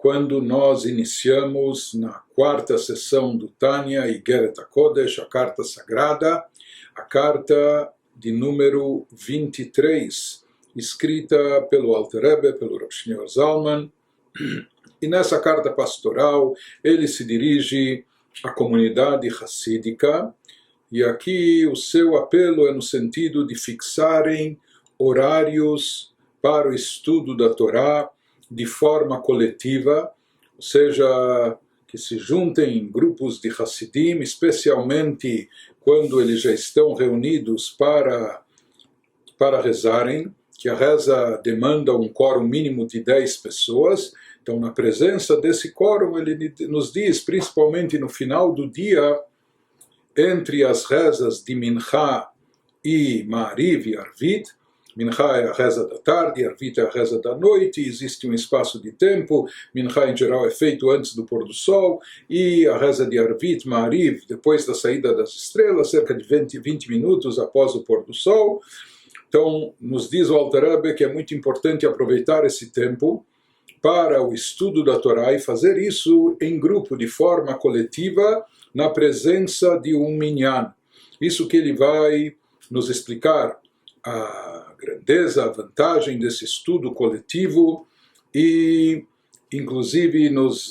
quando nós iniciamos na quarta sessão do Tânia Igeret HaKodesh, a carta sagrada, a carta de número 23, escrita pelo Alter Rebbe, pelo Rav Shneur Zalman. E nessa carta pastoral ele se dirige à comunidade hassídica, e aqui o seu apelo é no sentido de fixarem horários para o estudo da Torá de forma coletiva, ou seja, que se juntem em grupos de Hassidim, especialmente quando eles já estão reunidos para rezarem, que a reza demanda um quórum mínimo de 10 pessoas. Então, na presença desse quórum, ele nos diz, principalmente no final do dia, entre as rezas de Minchá e Ma'ariv e Arvit. Minchá é a reza da tarde, Arvit é a reza da noite, existe um espaço de tempo. Minchá em geral é feito antes do pôr do sol, e a reza de Arvit, Ma'ariv, depois da saída das estrelas, cerca de 20 minutos após o pôr do sol. Então, nos diz o Alter Rebbe que é muito importante aproveitar esse tempo para o estudo da Torá e fazer isso em grupo, de forma coletiva, na presença de um minyan. Isso que ele vai nos explicar, a grandeza, a vantagem desse estudo coletivo, e inclusive nos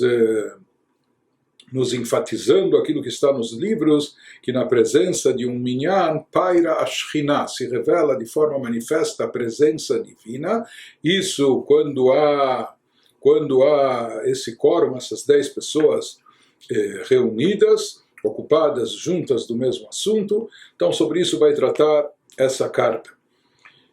enfatizando aquilo que está nos livros, que na presença de um minyan paira a Shekhinah, se revela de forma manifesta a presença divina. Isso quando há esse quórum, essas 10 pessoas reunidas, ocupadas juntas do mesmo assunto. Então, sobre isso vai tratar essa carta.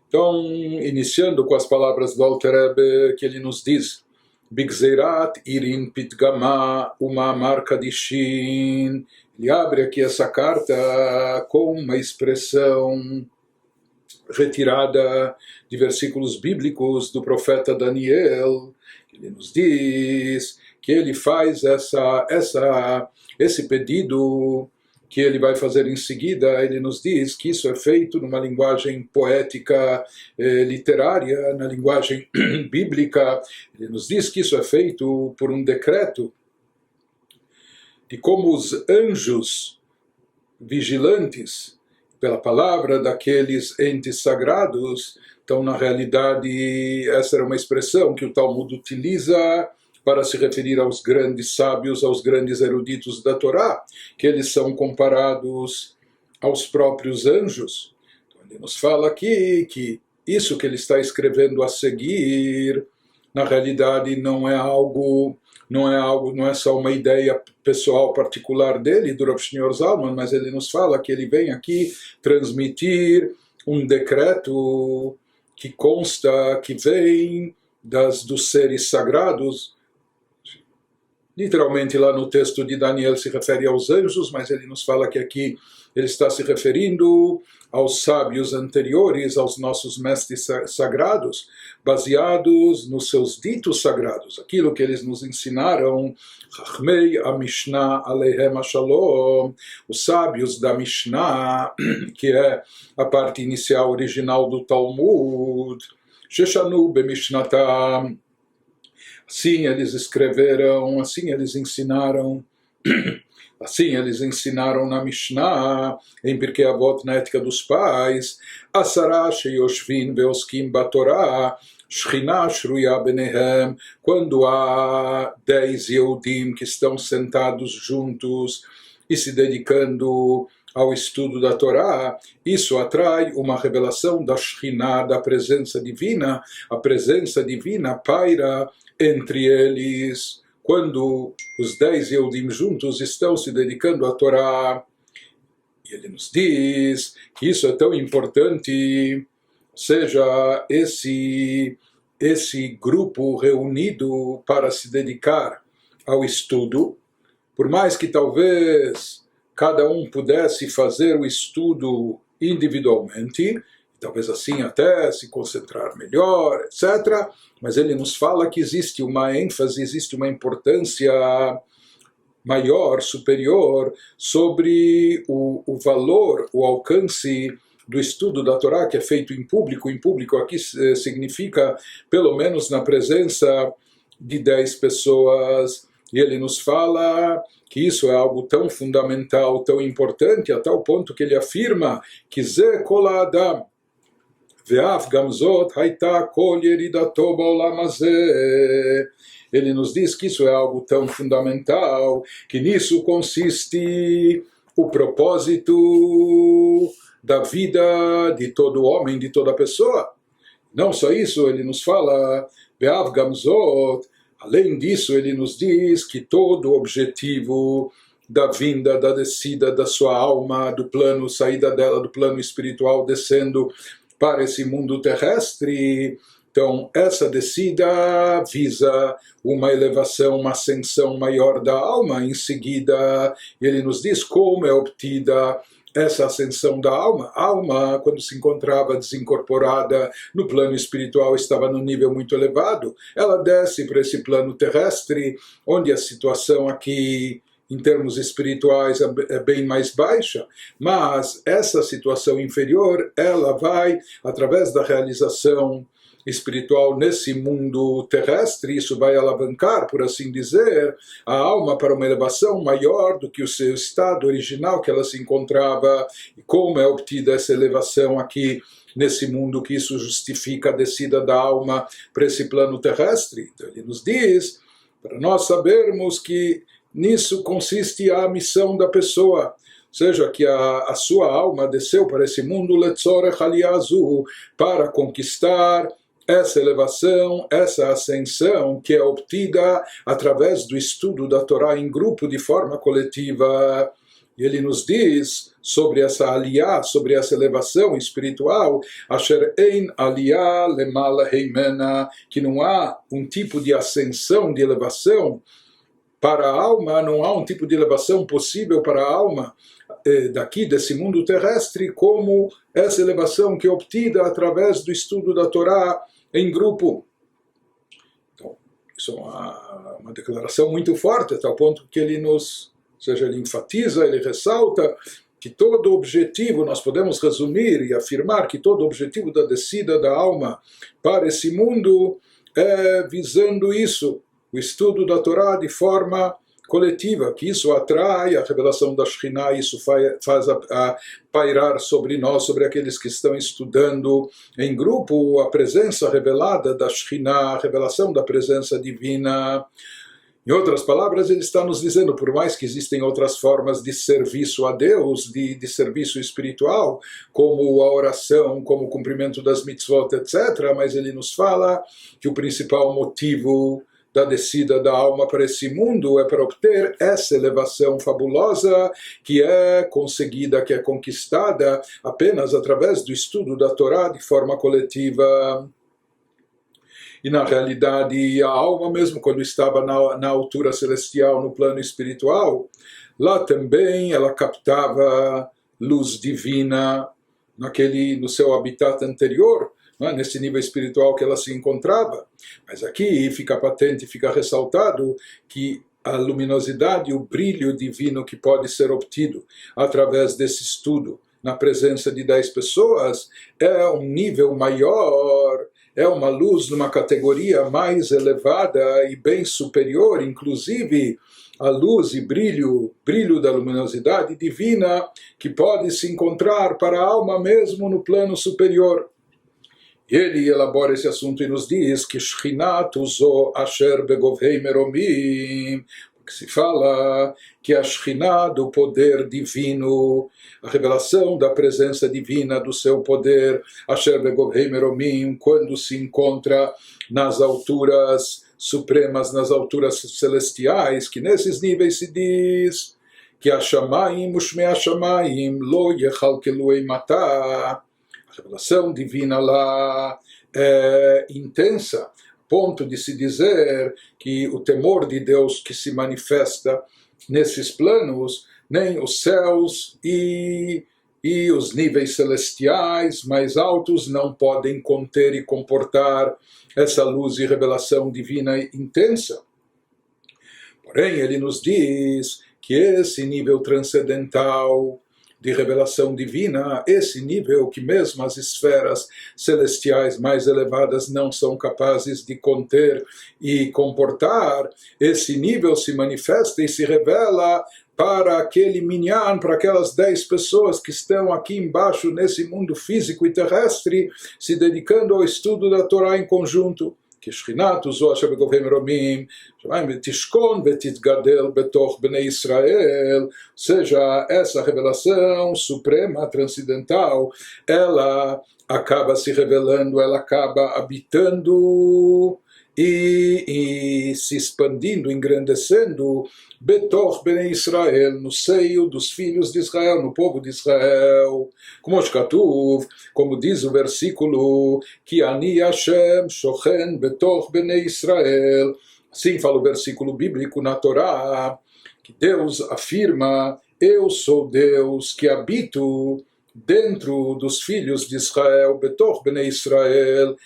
Então, iniciando com as palavras do Alter Rebbe, que ele nos diz: Bigzeirat irin pitgama umamar kadishin. Ele abre aqui essa carta com uma expressão retirada de versículos bíblicos do profeta Daniel. Ele nos diz que ele faz esse pedido que ele vai fazer em seguida. Ele nos diz que isso é feito numa linguagem poética, literária, na linguagem bíblica. Ele nos diz que isso é feito por um decreto de como os anjos vigilantes pela palavra daqueles entes sagrados. Então, na realidade, essa era uma expressão que o Talmud utiliza para se referir aos grandes sábios, aos grandes eruditos da Torá, que eles são comparados aos próprios anjos. Então, ele nos fala aqui que isso que ele está escrevendo a seguir, na realidade, não é só uma ideia pessoal particular dele, do Rav Shneur Zalman, mas ele nos fala que ele vem aqui transmitir um decreto que consta, que vem dos seres sagrados. Literalmente lá no texto de Daniel se refere aos anjos, mas ele nos fala que aqui ele está se referindo aos sábios anteriores, aos nossos mestres sagrados, baseados nos seus ditos sagrados, aquilo que eles nos ensinaram, Chachmei a Mishnah Aleihem Shalom, os sábios da Mishnah, que é a parte inicial original do Talmud, Sheshanu Bemishnatam. Assim eles escreveram, assim eles ensinaram na Mishnah, em Pirkei Avot, na Ética dos Pais, Asara sheyoshvin veoskim batorah, Shekhinah shruya benehem, quando há 10 Yehudim que estão sentados juntos e se dedicando ao estudo da Torá, isso atrai uma revelação da Shekhinah, da presença divina. A presença divina paira entre eles quando os 10 Yehudim juntos estão se dedicando à Torá. E ele nos diz que isso é tão importante, ou seja, esse grupo reunido para se dedicar ao estudo, por mais que talvez cada um pudesse fazer o estudo individualmente, talvez assim até se concentrar melhor, etc. Mas ele nos fala que existe uma ênfase, existe uma importância maior, superior, sobre o valor, o alcance do estudo da Torá, que é feito em público. Em público aqui significa, pelo menos na presença de 10 pessoas. E ele nos fala que isso é algo tão fundamental, tão importante, a tal ponto que ele afirma que Ze Kol Adam Ve'af Gamzot Haita Kol Yeridato Ba'olam Hazeh. Ele nos diz que isso é algo tão fundamental, que nisso consiste o propósito da vida de todo homem, de toda pessoa. Não só isso, ele nos fala, Be'av Gamzot, além disso, ele nos diz que todo o objetivo da vinda, da descida da sua alma, do plano, saída dela do plano espiritual, descendo para esse mundo terrestre, então essa descida visa uma elevação, uma ascensão maior da alma. Em seguida, ele nos diz como é obtida essa ascensão da alma. A alma, quando se encontrava desincorporada no plano espiritual, estava num nível muito elevado. Ela desce para esse plano terrestre, onde a situação aqui, em termos espirituais, é bem mais baixa, mas essa situação inferior, ela vai, através da realização espiritual nesse mundo terrestre, isso vai alavancar, por assim dizer, a alma para uma elevação maior do que o seu estado original que ela se encontrava. E como é obtida essa elevação aqui nesse mundo, que isso justifica a descida da alma para esse plano terrestre? Então ele nos diz, para nós sabermos que nisso consiste a missão da pessoa, ou seja, que a sua alma desceu para esse mundo letzorech aliyah zu, para conquistar essa elevação, essa ascensão que é obtida através do estudo da Torá em grupo de forma coletiva. E ele nos diz sobre essa aliyah, sobre essa elevação espiritual, asher ein aliyah lemala heimena, que não há um tipo de ascensão, de elevação para a alma, não há um tipo de elevação possível para a alma daqui desse mundo terrestre como essa elevação que é obtida através do estudo da Torá em grupo. Então, isso é uma declaração muito forte, até o ponto que ele nos, ou seja, ele enfatiza, ele ressalta que todo objetivo, nós podemos resumir e afirmar que todo objetivo da descida da alma para esse mundo é visando isso, o estudo da Torá de forma coletiva, que isso atrai a revelação da Shekhinah, isso faz a pairar sobre nós, sobre aqueles que estão estudando em grupo, a presença revelada da Shekhinah, a revelação da presença divina. Em outras palavras, ele está nos dizendo, por mais que existem outras formas de serviço a Deus, de serviço espiritual, como a oração, como o cumprimento das mitzvot, etc., mas ele nos fala que o principal motivo da descida da alma para esse mundo é para obter essa elevação fabulosa que é conseguida, que é conquistada apenas através do estudo da Torá de forma coletiva. E na realidade, a alma, mesmo quando estava na altura celestial, no plano espiritual, lá também ela captava luz divina no seu habitat anterior, nesse nível espiritual que ela se encontrava. Mas aqui fica patente, fica ressaltado que a luminosidade, o brilho divino que pode ser obtido através desse estudo na presença de 10 pessoas é um nível maior, é uma luz numa categoria mais elevada e bem superior, inclusive a luz e brilho da luminosidade divina que pode se encontrar para a alma mesmo no plano superior. E ele elabora esse assunto e nos diz que Shekhinah zo asher begovhei meromim, porque se fala que a Shekhinah do poder divino, a revelação da presença divina do seu poder, asher begovhei meromim, quando se encontra nas alturas supremas, nas alturas celestiais, que nesses níveis se diz que a Shamayim ushmei a Shamayim lo yechalkelu eimatah. A revelação divina lá é intensa, a ponto de se dizer que o temor de Deus que se manifesta nesses planos, nem os céus e os níveis celestiais mais altos não podem conter e comportar essa luz e revelação divina intensa. Porém, ele nos diz que esse nível transcendental, de revelação divina, esse nível que mesmo as esferas celestiais mais elevadas não são capazes de conter e comportar, esse nível se manifesta e se revela para aquele minyan, para aquelas 10 pessoas que estão aqui embaixo nesse mundo físico e terrestre, se dedicando ao estudo da Torá em conjunto. כי שכינת זו אשר בגובה מרומים, שמיים ותשכון ותתגדל בתוך בני ישראל, seja, essa revelação suprema, transcendental, ela acaba se revelando, ela acaba habitando e se expandindo, engrandecendo, Betor Bnei Israel, no seio dos filhos de Israel, no povo de Israel. Como diz o versículo, que Ani Hashem Shochen Betor Bnei Israel. Assim fala o versículo bíblico na Torá, que Deus afirma, eu sou Deus que habito dentro dos filhos de Israel, Betor Bnei Israel.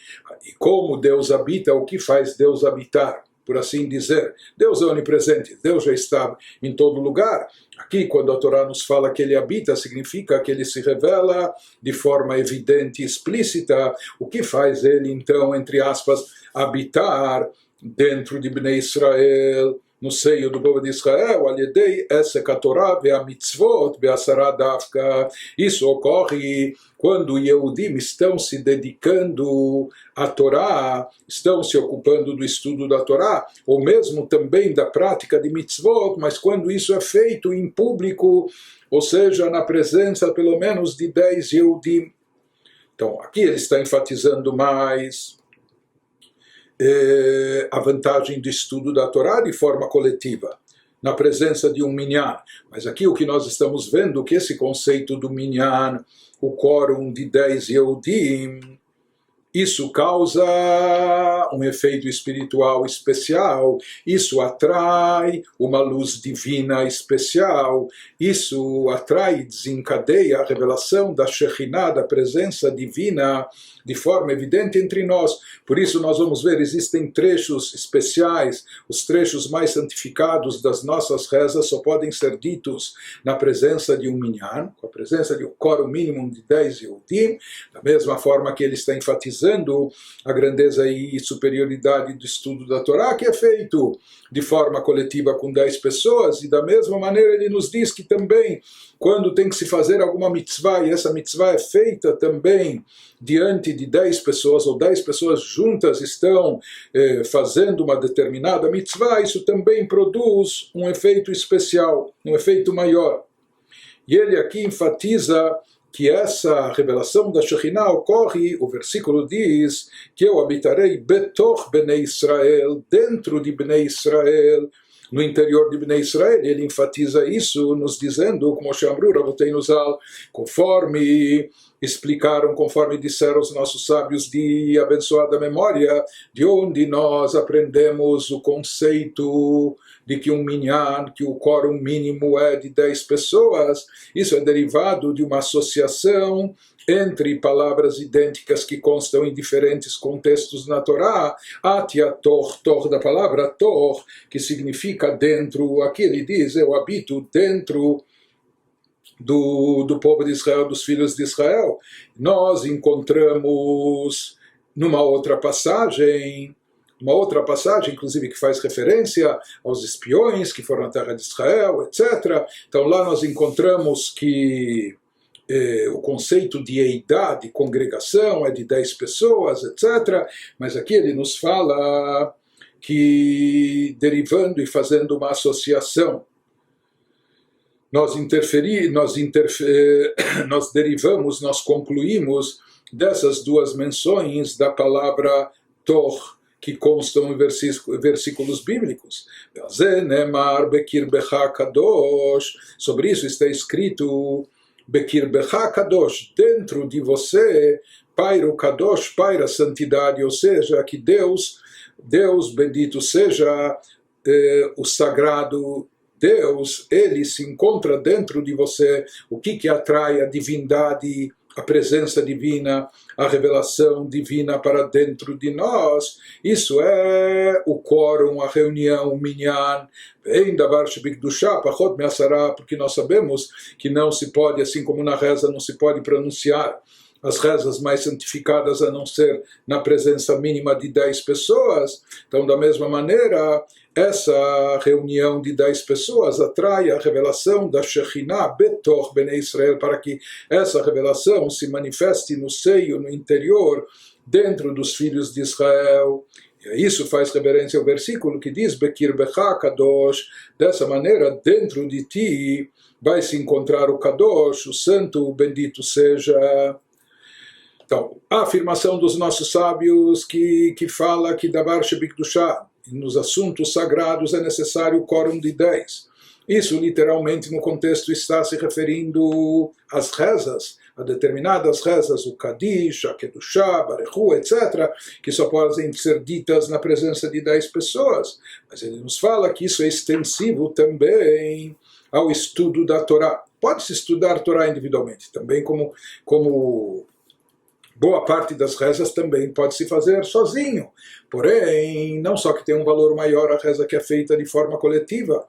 E como Deus habita, o que faz Deus habitar? Por assim dizer, Deus é onipresente, Deus já está em todo lugar. Aqui, quando a Torá nos fala que ele habita, significa que ele se revela de forma evidente e explícita. O que faz ele, então, entre aspas, habitar dentro de Bnei Israel, no seio do povo de Israel, al-yedei esek haTorah ve'amitzvot be'asara davka. Isso ocorre quando os Yehudim estão se dedicando à Torá, estão se ocupando do estudo da Torá, ou mesmo também da prática de mitzvot, mas quando isso é feito em público, ou seja, na presença pelo menos de 10 Yehudim. Então, aqui ele está enfatizando mais a vantagem do estudo da Torá de forma coletiva, na presença de um minyan. Mas aqui o que nós estamos vendo é que esse conceito do minyan, o quórum de 10 Yehudim, isso causa um efeito espiritual especial, isso atrai uma luz divina especial, isso atrai e desencadeia a revelação da Shekhinah, da presença divina, de forma evidente entre nós. Por isso nós vamos ver, existem trechos especiais, os trechos mais santificados das nossas rezas só podem ser ditos na presença de um minyan, com a presença de um quórum mínimo de 10 Yehudim, da mesma forma que ele está enfatizando a grandeza e superioridade do estudo da Torá, que é feito de forma coletiva com 10 pessoas, e da mesma maneira ele nos diz que também, quando tem que se fazer alguma mitzvah, e essa mitzvah é feita também diante de 10 pessoas, ou 10 pessoas juntas estão fazendo uma determinada mitzvah, isso também produz um efeito especial, um efeito maior. E ele aqui enfatiza que essa revelação da Shekhinah ocorre, o versículo diz, que eu habitarei betor Bnei Israel, dentro de Bnei Israel, no interior de Bnei Israel. Ele enfatiza isso nos dizendo, como Shamru Raboteinu Zal, conforme explicaram, conforme disseram os nossos sábios de abençoada memória, de onde nós aprendemos o conceito de que um minyan, que o quórum mínimo é de 10 pessoas, isso é derivado de uma associação entre palavras idênticas que constam em diferentes contextos na Torá, atiator, tor da palavra tor, que significa dentro, aqui ele diz, eu habito dentro do povo de Israel, dos filhos de Israel. Nós encontramos numa outra passagem, inclusive, que faz referência aos espiões que foram à terra de Israel, etc. Então lá nós encontramos que o conceito de eidá, de congregação, é de 10 pessoas, etc. Mas aqui ele nos fala que, derivando e fazendo uma associação, nós derivamos, nós concluímos dessas duas menções da palavra tor, que constam em versículos bíblicos. Sobre isso está escrito Bekirbecha Kadosh, dentro de você paira o Kadosh, paira a santidade, ou seja, que Deus, bendito seja o sagrado Deus, ele se encontra dentro de você. O que atrai a divindade a presença divina, a revelação divina para dentro de nós. Isso é o quórum, a reunião, o minyan, porque nós sabemos que não se pode, assim como na reza, não se pode pronunciar as rezas mais santificadas a não ser na presença mínima de 10 pessoas. Então, da mesma maneira, essa reunião de 10 pessoas atrai a revelação da Shekhinah Betor Bnei Israel, para que essa revelação se manifeste no seio, no interior, dentro dos filhos de Israel. E isso faz referência ao versículo que diz Bekirbecha Kadosh, dessa maneira, dentro de ti vai se encontrar o Kadosh, o santo, o bendito seja. Então, a afirmação dos nossos sábios que fala que Davar Shebikdushah, nos assuntos sagrados é necessário o quórum de 10. Isso literalmente no contexto está se referindo às rezas, a determinadas rezas, o Kadish, a Kedushah, Barechu, etc., que só podem ser ditas na presença de 10 pessoas. Mas ele nos fala que isso é extensivo também ao estudo da Torá. Pode-se estudar a Torá individualmente, também como boa parte das rezas também pode se fazer sozinho. Porém, não só que tem um valor maior a reza que é feita de forma coletiva,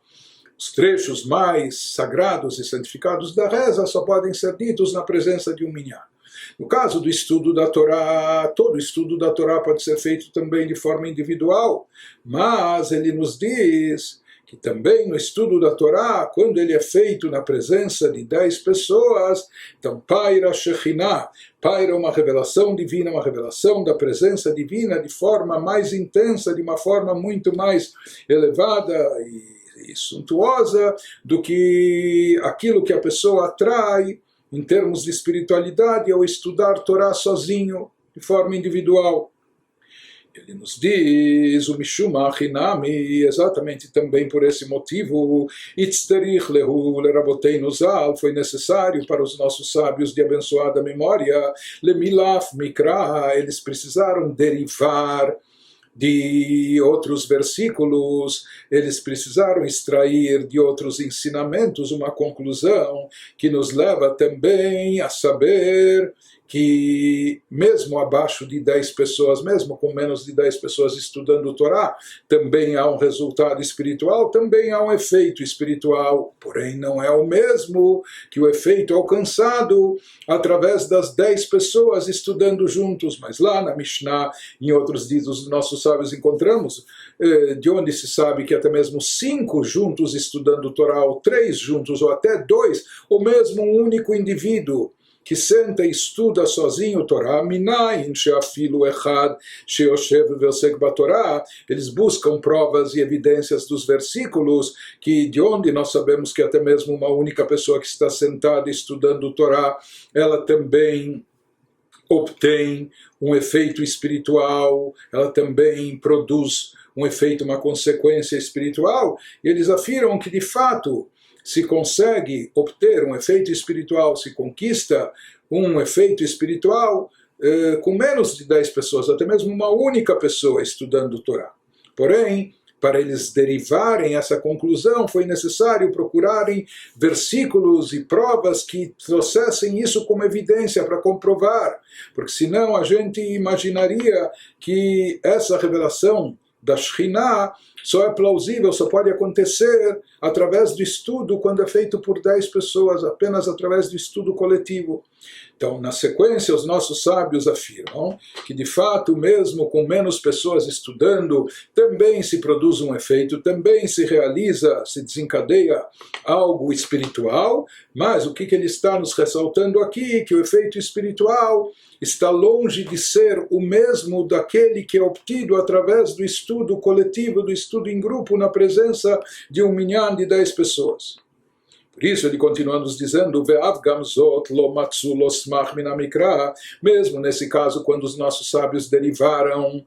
os trechos mais sagrados e santificados da reza só podem ser ditos na presença de um minyan. No caso do estudo da Torá, todo estudo da Torá pode ser feito também de forma individual, mas ele nos diz que também no estudo da Torá, quando ele é feito na presença de 10 pessoas, então paira Shekhinah, paira uma revelação divina, uma revelação da presença divina de forma mais intensa, de uma forma muito mais elevada e suntuosa do que aquilo que a pessoa atrai em termos de espiritualidade ao estudar Torá sozinho, de forma individual. Ele nos diz, o Mishum Achinami, exatamente também por esse motivo, Itzterich lehu leraboteinu zal, foi necessário para os nossos sábios de abençoada memória, lemilaf mikra, eles precisaram derivar de outros versículos, eles precisaram extrair de outros ensinamentos uma conclusão que nos leva também a saber que mesmo abaixo de 10 pessoas, mesmo com menos de 10 pessoas estudando o Torá, também há um resultado espiritual, também há um efeito espiritual, porém não é o mesmo que o efeito alcançado através das 10 pessoas estudando juntos. Mas lá na Mishnah, em outros dias dos nossos sábios encontramos, de onde se sabe que até mesmo 5 juntos estudando o Torá, ou 3 juntos, ou até 2, ou mesmo um único indivíduo que senta e estuda sozinho o Torá, minayin sheafilu echad sheoshev ve'osek batorá, eles buscam provas e evidências dos versículos, que de onde nós sabemos que até mesmo uma única pessoa que está sentada estudando o Torá, ela também obtém um efeito espiritual, ela também produz um efeito, uma consequência espiritual, e eles afirmam que de fato se consegue obter um efeito espiritual, se conquista um efeito espiritual com menos de 10 pessoas, até mesmo uma única pessoa estudando o Torá. Porém, para eles derivarem essa conclusão, foi necessário procurarem versículos e provas que trouxessem isso como evidência para comprovar, porque senão a gente imaginaria que essa revelação da Shekhinah só é plausível, só pode acontecer através do estudo quando é feito por 10 pessoas, apenas através do estudo coletivo. Então, na sequência, os nossos sábios afirmam que, de fato, mesmo com menos pessoas estudando, também se produz um efeito, também se realiza, se desencadeia algo espiritual, mas o que ele está nos ressaltando aqui, que o efeito espiritual está longe de ser o mesmo daquele que é obtido através do estudo coletivo, do estudo em grupo, na presença de um minyan de 10 pessoas. Por isso ele continua nos dizendo, Ve'av gamzot lo matzu lo smach min hamikra, mesmo nesse caso quando os nossos sábios derivaram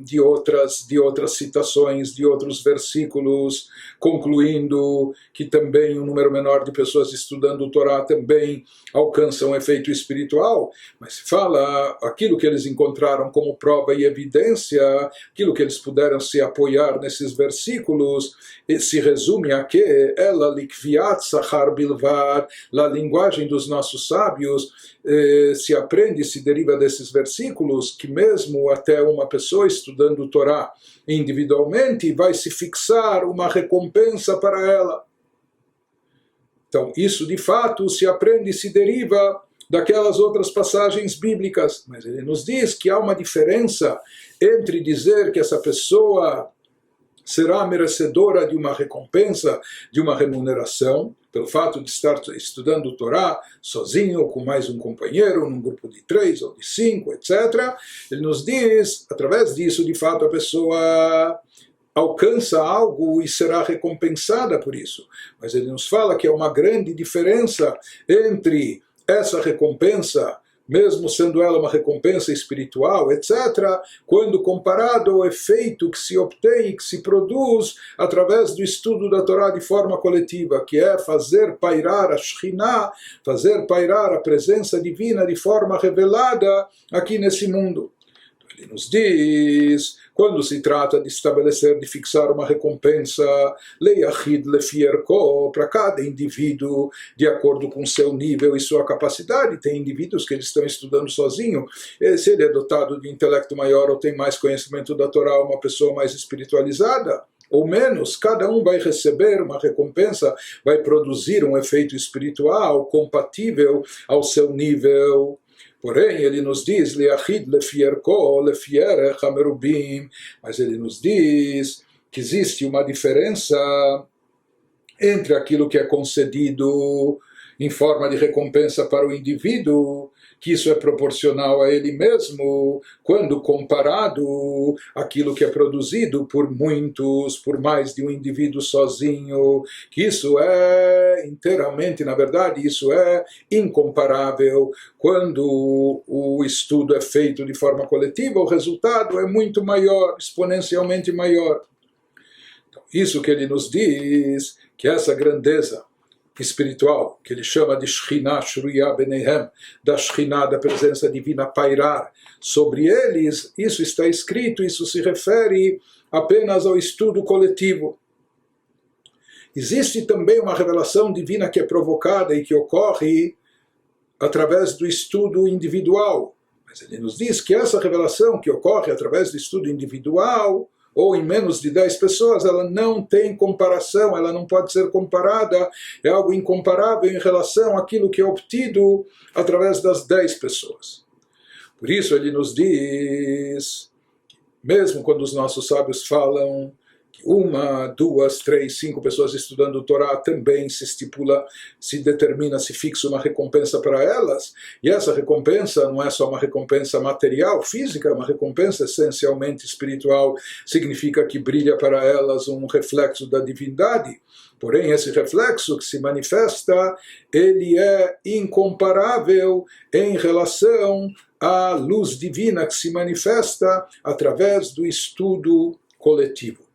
de outras citações, de outros versículos, concluindo que também um número menor de pessoas estudando o Torá também alcançam um efeito espiritual, mas se fala aquilo que eles encontraram como prova e evidência, aquilo que eles puderam se apoiar nesses versículos, se resume a que ela likviat sachar bilvad, na linguagem dos nossos sábios, se aprende, se deriva desses versículos, que mesmo até uma pessoa estudando o Torá individualmente, vai se fixar uma recompensa para ela. Então, isso de fato se aprende e se deriva daquelas outras passagens bíblicas. Mas ele nos diz que há uma diferença entre dizer que essa pessoa será merecedora de uma recompensa, de uma remuneração, pelo fato de estar estudando o Torá sozinho, ou com mais um companheiro, num grupo de 3 ou de 5, etc. Ele nos diz, através disso, de fato, a pessoa alcança algo e será recompensada por isso. Mas ele nos fala que há uma grande diferença entre essa recompensa, mesmo sendo ela uma recompensa espiritual, etc., quando comparado ao efeito que se obtém, que se produz através do estudo da Torá de forma coletiva, que é fazer pairar a Shekhinah, fazer pairar a presença divina de forma revelada aqui nesse mundo. Ele nos diz, quando se trata de estabelecer, de fixar uma recompensa, leiachid lefierko, para cada indivíduo, de acordo com seu nível e sua capacidade. Tem indivíduos que eles estão estudando sozinho, se ele é dotado de intelecto maior ou tem mais conhecimento da Torá, uma pessoa mais espiritualizada, ou menos, cada um vai receber uma recompensa, vai produzir um efeito espiritual compatível ao seu nível. Porém, ele nos diz, mas ele nos diz que existe uma diferença entre aquilo que é concedido em forma de recompensa para o indivíduo, que isso é proporcional a ele mesmo, quando comparado àquilo que é produzido por muitos, por mais de um indivíduo sozinho, que isso é inteiramente, na verdade, isso é incomparável. Quando o estudo é feito de forma coletiva, o resultado é muito maior, exponencialmente maior. Então, isso que ele nos diz, que essa grandeza espiritual, que ele chama de Shekhinah Shruya Benehem, da Shekhinah, da presença divina pairar sobre eles, isso está escrito, isso se refere apenas ao estudo coletivo. Existe também uma revelação divina que é provocada e que ocorre através do estudo individual. Mas ele nos diz que essa revelação que ocorre através do estudo individual, ou em menos de 10 pessoas, ela não tem comparação, ela não pode ser comparada, é algo incomparável em relação àquilo que é obtido através das 10 pessoas. Por isso ele nos diz, mesmo quando os nossos sábios falam que 1, 2, 3, 5 pessoas estudando o Torá, também se estipula, se determina, se fixa uma recompensa para elas, e essa recompensa não é só uma recompensa material, física, é uma recompensa essencialmente espiritual, significa que brilha para elas um reflexo da divindade. Porém, esse reflexo que se manifesta, ele é incomparável em relação à luz divina que se manifesta através do estudo coletivo.